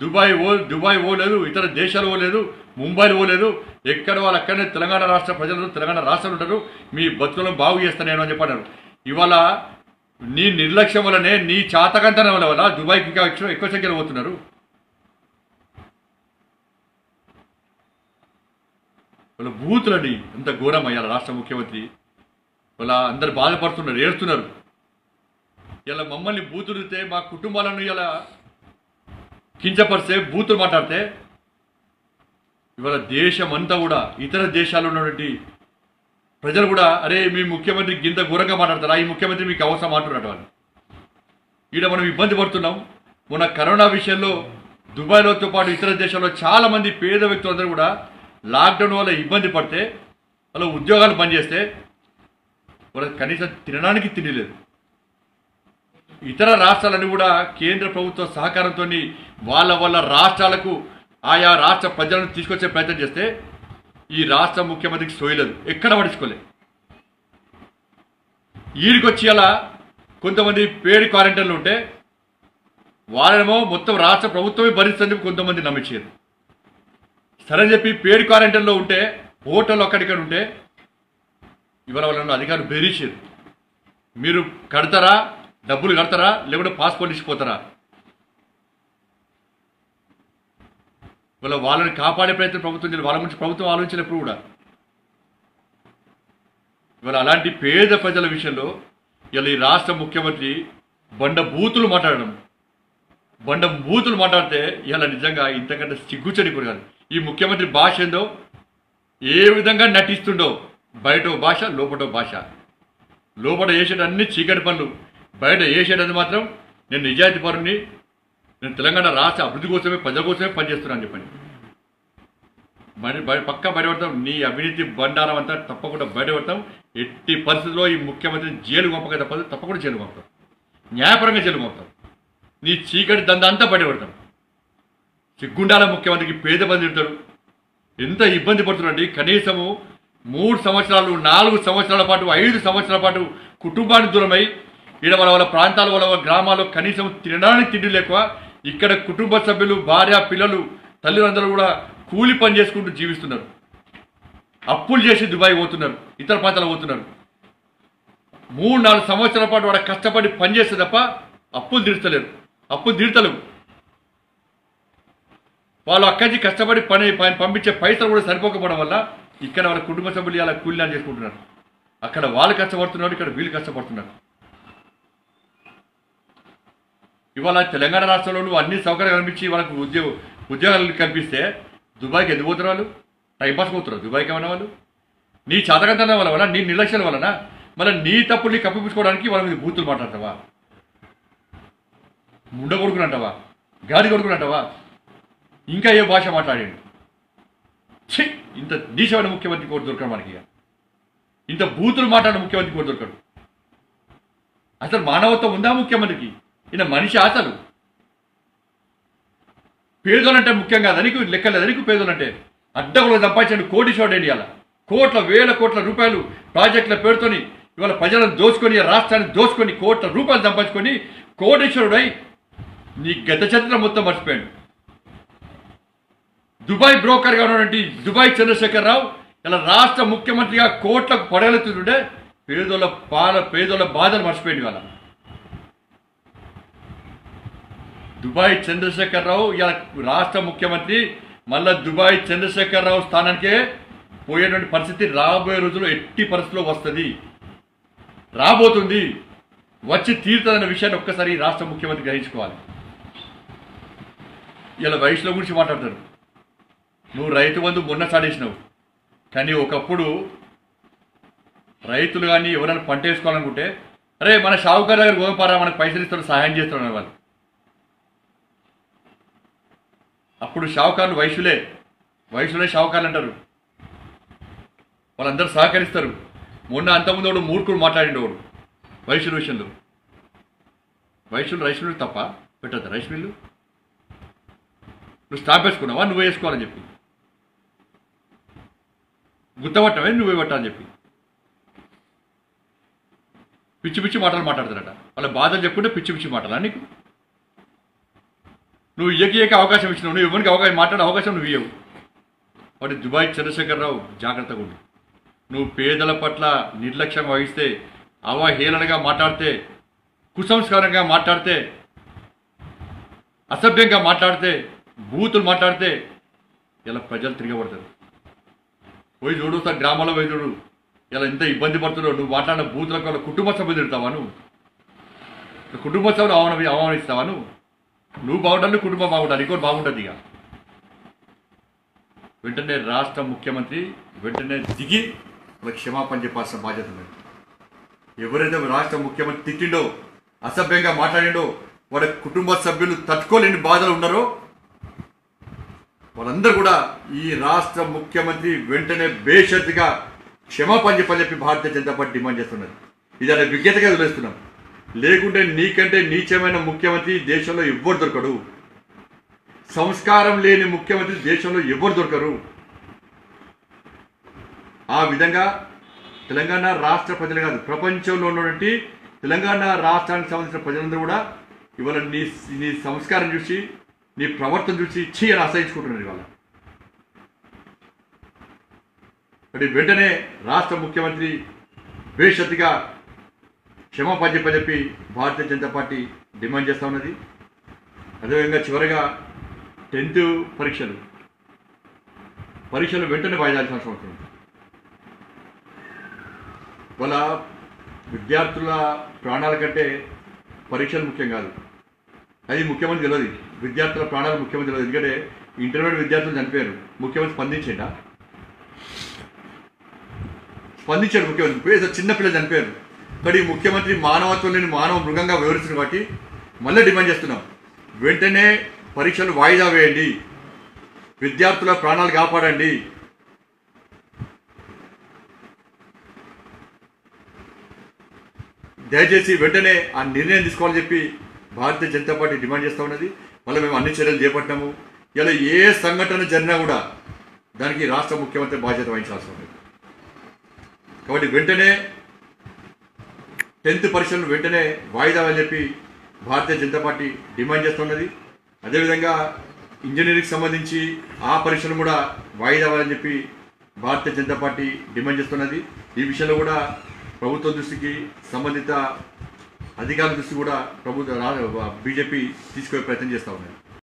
దుబాయ్ ఓలేదు, ఇతర దేశాలు ఓలేదు, ముంబైలో ఓలేదు, ఎక్కడ వాళ్ళు అక్కడనే తెలంగాణ రాష్ట్ర ప్రజలు తెలంగాణ రాష్ట్రాలు ఉంటారు, మీ బతుకులను బాగు చేస్తాను నేను అని చెప్పారు. ఇవాళ నీ నిర్లక్ష్యం వల్లనే, నీ చాతకంతనం వల్ల దుబాయ్కి ఇంకా ఎక్కువ సంఖ్యలో పోతున్నారు. వాళ్ళ బూతులని ఎంత ఘోరం అయ్యాలి రాష్ట్ర ముఖ్యమంత్రి. వాళ్ళ అందరు బాధపడుతున్నారు, ఏడుస్తున్నారు. ఇలా మమ్మల్ని బూతుడితే, మా కుటుంబాలను ఇలా కించపరిస్తే, బూతులు మాట్లాడితే ఇవాళ దేశం అంతా కూడా, ఇతర దేశాల్లో ఉన్నటువంటి ప్రజలు కూడా అరే మీ ముఖ్యమంత్రి గింత ఘోరంగా మాట్లాడతారా, ఈ ముఖ్యమంత్రి మీకు అవసరం అంటున్నట్టు వాళ్ళు. ఈడ మనం ఇబ్బంది పడుతున్నాం. మొన్న కరోనా విషయంలో దుబాయ్లోతో పాటు ఇతర దేశాల్లో చాలామంది పేద వ్యక్తులందరూ కూడా లాక్డౌన్ వల్ల ఇబ్బంది పడితే, వాళ్ళ ఉద్యోగాలు బంద్ చేస్తే వాళ్ళకి కనీసం తినడానికి తినలేదు. ఇతర రాష్ట్రాలన్నీ కూడా కేంద్ర ప్రభుత్వ సహకారంతో వాళ్ళ రాష్ట్రాలకు ఆయా రాష్ట్ర ప్రజలను తీసుకొచ్చే ప్రయత్నం చేస్తే ఈ రాష్ట్ర ముఖ్యమంత్రికి సోయలేదు, ఎక్కడ పడుచుకోలేదు. ఈడికొచ్చి అలా కొంతమంది పేడ్ క్వారంటైన్లు ఉంటే వాళ్ళేమో మొత్తం రాష్ట్ర ప్రభుత్వమే భరిస్తుంది, కొంతమంది నమ్మించారు. సరే అని చెప్పి పేడ్ క్వారంటైన్లో ఉంటే, హోటల్ అక్కడిక్కడ ఉంటే ఇవాళ వాళ్ళని అధికారులు బెదిరించారు, మీరు కడతారా, డబ్బులు కడతారా, లేకుంటే పాస్పోర్ట్ ఇచ్చిపోతారా. వాళ్ళని కాపాడే ప్రయత్నం ప్రభుత్వం చేయాలి. వాళ్ళ గురించి ప్రభుత్వం ఆలోచించినప్పుడు కూడా ఇవాళ అలాంటి పేద ప్రజల విషయంలో ఇలా ఈ రాష్ట్ర ముఖ్యమంత్రి బండ బూతులు మాట్లాడితే ఇలా నిజంగా ఇంతకంటే సిగ్గుచని కూడా కాదు. ఈ ముఖ్యమంత్రి భాష ఏందో, ఏ విధంగా నటిస్తుండో, బయట భాష లోపల భాష. లోపల చేసేటన్ని చీకటి పనులు, బయట చేసేటది మాత్రం నేను నిజాయితీ పరుని, నేను తెలంగాణ రాష్ట్ర అభివృద్ధి కోసమే ప్రజల కోసమే పనిచేస్తున్నాను అని చెప్పండి. పక్కా బయటపడతాం. నీ అవినీతి బండారం అంతా తప్పకుండా బయటపడతాం. ఎట్టి పరిస్థితుల్లో ఈ ముఖ్యమంత్రిని జైలు పంపక తప్పదు, తప్పకుండా జైలు పంపుతాం, న్యాయపరంగా జైలు పంపుతాం. నీ చీకటి దందా అంతా బయటపడతాం. సిగ్గుండాల ముఖ్యమంత్రికి పేద మంది ఉంటారు, ఎంత ఇబ్బంది పడుతున్నారండి. కనీసము 3 సంవత్సరాలు, 4 సంవత్సరాల పాటు, 5 సంవత్సరాల పాటు కుటుంబానికి దూరమై ఇక్కడ వాళ్ళ ప్రాంతాల వాళ్ళ గ్రామాల్లో కనీసం తినడానికి తిండి లేక ఇక్కడ కుటుంబ సభ్యులు, భార్య, పిల్లలు, తల్లిదండ్రులు కూడా కూలి పని చేసుకుంటూ జీవిస్తున్నారు. అప్పులు చేసి దుబాయ్ పోతున్నారు, ఇతర ప్రాంతాలకు పోతున్నారు. 3-4 సంవత్సరాల పాటు వాడు కష్టపడి పనిచేస్తే తప్ప అప్పులు తీర్చలేరు, అప్పులు తీర్చలేవు. వాళ్ళు అక్కడి నుంచి కష్టపడి పంపించే పైసలు కూడా సరిపోకపోవడం వల్ల ఇక్కడ వాళ్ళ కుటుంబ సభ్యులు అలా కూలీనాలు చేసుకుంటున్నారు. అక్కడ వాళ్ళు కష్టపడుతున్నారు, ఇక్కడ వీళ్ళు కష్టపడుతున్నారు. ఇవాళ తెలంగాణ రాష్ట్రంలో నువ్వు అన్ని సౌకర్యాలు కల్పించి వాళ్ళకు ఉద్యోగాలు కల్పిస్తే దుబాయ్కి ఎందుకు పోతున్నారు? వాళ్ళు టైంపాస్ పోతున్నారు దుబాయ్కి. ఏమన్నా వాళ్ళు నీ చాతకంతనం వల్ల, నీ నిర్లక్ష్యం వలన, మళ్ళీ నీ తప్పుల్ని కప్పిపుచ్చుకోవడానికి వాళ్ళ మీద బూతులు మాట్లాడతావా? ముండ కొడుకునంటావా? గాడి కొడుకునంటావా? ఇంకా ఏ భాష మాట్లాడాడు? ఇంత నీచమైన ముఖ్యమంత్రి కోటి దొరకడు మనకి. ఇంత బూతులు మాట్లాడిన ముఖ్యమంత్రి కోటి దొరకడు. అసలు మానవత్వం ఉందా ముఖ్యమంత్రికి? ఈయన మనిషి అసలు పేదోలంటే ముఖ్యం కాదు, నీకు లెక్కలేదు. నీకు పేదోలంటే అడ్డగులు సంపాదించండి, కోటీశ్వరుడు ఏంటి? అలా వేల కోట్ల రూపాయలు ప్రాజెక్టుల పేరుతోని ఇవాళ ప్రజలను దోచుకొని, రాష్ట్రాన్ని దోచుకొని, కోట్ల రూపాయలు సంపాదించుకొని కోటీశ్వరుడై నీ గత చరిత్ర మొత్తం మర్చిపోయాడు. దుబాయ్ బ్రోకర్గా ఉన్నటువంటి దుబాయ్ చంద్రశేఖరరావు ఇలా రాష్ట్ర ముఖ్యమంత్రిగా కోట్లకు పడగలుగుతుంటే పేదోళ్ళ బాధలు మర్చిపోయింది. వాళ్ళ దుబాయ్ చంద్రశేఖరరావు ఇలా రాష్ట్ర ముఖ్యమంత్రి, మళ్ళా దుబాయ్ చంద్రశేఖరరావు స్థానానికే పోయేటువంటి పరిస్థితి రాబోయే రోజుల్లో ఎట్టి పరిస్థితిలో వస్తుంది, రాబోతుంది, వచ్చి తీరుతుందన్న విషయాన్ని ఒక్కసారి రాష్ట్ర ముఖ్యమంత్రి గ్రహించుకోవాలి. ఇలా వయసుల గురించి మాట్లాడతారు. నువ్వు రైతు బంధు మొన్న సాడేసినావు, కానీ ఒకప్పుడు రైతులు కానీ ఎవరైనా పంట వేసుకోవాలనుకుంటే అరే మన షావుకారు దగ్గర గోపారా మనకు పైసలు ఇస్తాడు, సహాయం చేస్తున్నాడు వాళ్ళు. అప్పుడు షావుకారులు వయసులే షావుకారులు అంటారు. వాళ్ళందరూ సహకరిస్తారు. మొన్న అంతకుముందు వాడు మూర్ఖుడు మాట్లాడిండు వాడు వయసుల విషయంలో. రైస్ మిల్లు తప్ప పెట్టద్దు రైస్ మిల్లు. నువ్వు స్టాప్ వేసుకున్నావా? నువ్వే వేసుకోవాలని చెప్పి గుర్తపట్టవే, నువ్వే పట్టాలని చెప్పి పిచ్చి పిచ్చి మాటలు మాట్లాడతారట. వాళ్ళ బాధలు చెప్పుకుంటే పిచ్చి పిచ్చి మాటలా నీకు? నువ్వు ఏక అవకాశం ఇచ్చినావు, నువ్వు ఎవరికి మాట్లాడే అవకాశం నువ్వు ఇవ్వవు. వాటి దుబాయ్ చంద్రశేఖరరావు జాగ్రత్తగా ఉండు. నువ్వు పేదల పట్ల నిర్లక్ష్యం వహిస్తే, అవహేళనగా మాట్లాడితే, కుసంస్కారంగా మాట్లాడితే, అసభ్యంగా మాట్లాడితే, బూతులు మాట్లాడితే ఇలా ప్రజలు తిరగబడతారు. పోయి చూడు సార్, గ్రామాల్లో పోయి చూడు ఇలా ఎంత ఇబ్బంది పడుతున్నావు. నువ్వు మాట్లాడిన బూతులకు వాళ్ళ కుటుంబ సభ్యులు తిడతావా? నువ్వు కుటుంబ సభ్యులు అవమానిస్తావా? నువ్వు బాగుండాలి, కుటుంబం బాగుండాలి, ఇంకోటి బాగుంటుంది. ఇక వెంటనే రాష్ట్ర ముఖ్యమంత్రి వెంటనే దిగి వాళ్ళకి క్షమాపణ చెప్పాల్సిన బాధ్యత ఉంది. ఎవరైతే రాష్ట్ర ముఖ్యమంత్రి తిట్టిండో, అసభ్యంగా మాట్లాడిండో, వాళ్ళ కుటుంబ సభ్యులు తట్టుకోలేని బాధలు ఉన్నారో వాళ్ళందరూ కూడా ఈ రాష్ట్ర ముఖ్యమంత్రి వెంటనే బేషరతుగా క్షమాపణ చెప్పి భారతీయ జనతా పార్టీ డిమాండ్ చేస్తున్నది. ఇది అనే విజ్ఞతగా వదిలేస్తున్నాం. లేకుంటే నీకంటే నీచమైన ముఖ్యమంత్రి దేశంలో ఎవ్వరు దొరకడు. సంస్కారం లేని ముఖ్యమంత్రి దేశంలో ఎవరు దొరకరు. ఆ విధంగా తెలంగాణ రాష్ట్ర ప్రజలు కాదు, ప్రపంచంలో ఉన్నటువంటి తెలంగాణ రాష్ట్రానికి సంబంధించిన ప్రజలందరూ కూడా ఇవాళ నీ సంస్కారం చూసి, నీ ప్రవర్తన చూసి చీ అని అసహించుకుంటున్నారు. ఇవాళ మరి వెంటనే రాష్ట్ర ముఖ్యమంత్రి బేషరతుగా క్షమాపణ చెప్పి భారతీయ జనతా పార్టీ డిమాండ్ చేస్తూ ఉన్నది. అదేవిధంగా చివరిగా 10th పరీక్షలు వెంటనే వాయిదాల్సిన అవసరం అవుతుంది. వాళ్ళ విద్యార్థుల ప్రాణాల కంటే పరీక్షలు ముఖ్యం కాదు, అది ముఖ్యమంత్రి తెలియదు. విద్యార్థుల ప్రాణాలు ముఖ్యమంత్రి తెలియదు. ఎందుకంటే ఇంటర్మీడియట్ విద్యార్థులు చనిపోయారు, ముఖ్యమంత్రి స్పందించాడు ముఖ్యమంత్రి. ఏదో చిన్నపిల్లలు చనిపోయారు, కానీ ముఖ్యమంత్రి మానవత్వం లేని మానవ మృగంగా వివరిస్తున్న కాబట్టి మళ్ళీ డిమాండ్ చేస్తున్నాం, వెంటనే పరీక్షలు వాయిదా వేయండి, విద్యార్థుల ప్రాణాలు కాపాడండి. దయచేసి వెంటనే ఆ నిర్ణయం తీసుకోవాలని చెప్పి భారతీయ జనతా పార్టీ డిమాండ్ చేస్తూ ఉన్నది. మళ్ళీ మేము అన్ని చర్యలు చేపట్టినాము. ఇలా ఏ సంఘటన జరిగినా కూడా దానికి రాష్ట్ర ముఖ్యమంత్రి బాధ్యత వహించాల్సి ఉంటుంది. కాబట్టి వెంటనే 10th పరీక్షలను వెంటనే వాయిదా అని చెప్పి భారతీయ జనతా పార్టీ డిమాండ్ చేస్తున్నది. అదేవిధంగా ఇంజనీరింగ్కి సంబంధించి ఆ పరీక్షలు కూడా వాయిదా అని చెప్పి భారతీయ జనతా పార్టీ డిమాండ్ చేస్తున్నది. ఈ విషయంలో కూడా ప్రభుత్వ దృష్టికి, సంబంధిత అధికారుల దృష్టి కూడా బీజేపీ తీసుకునే ప్రయత్నం చేస్తూ ఉన్నది.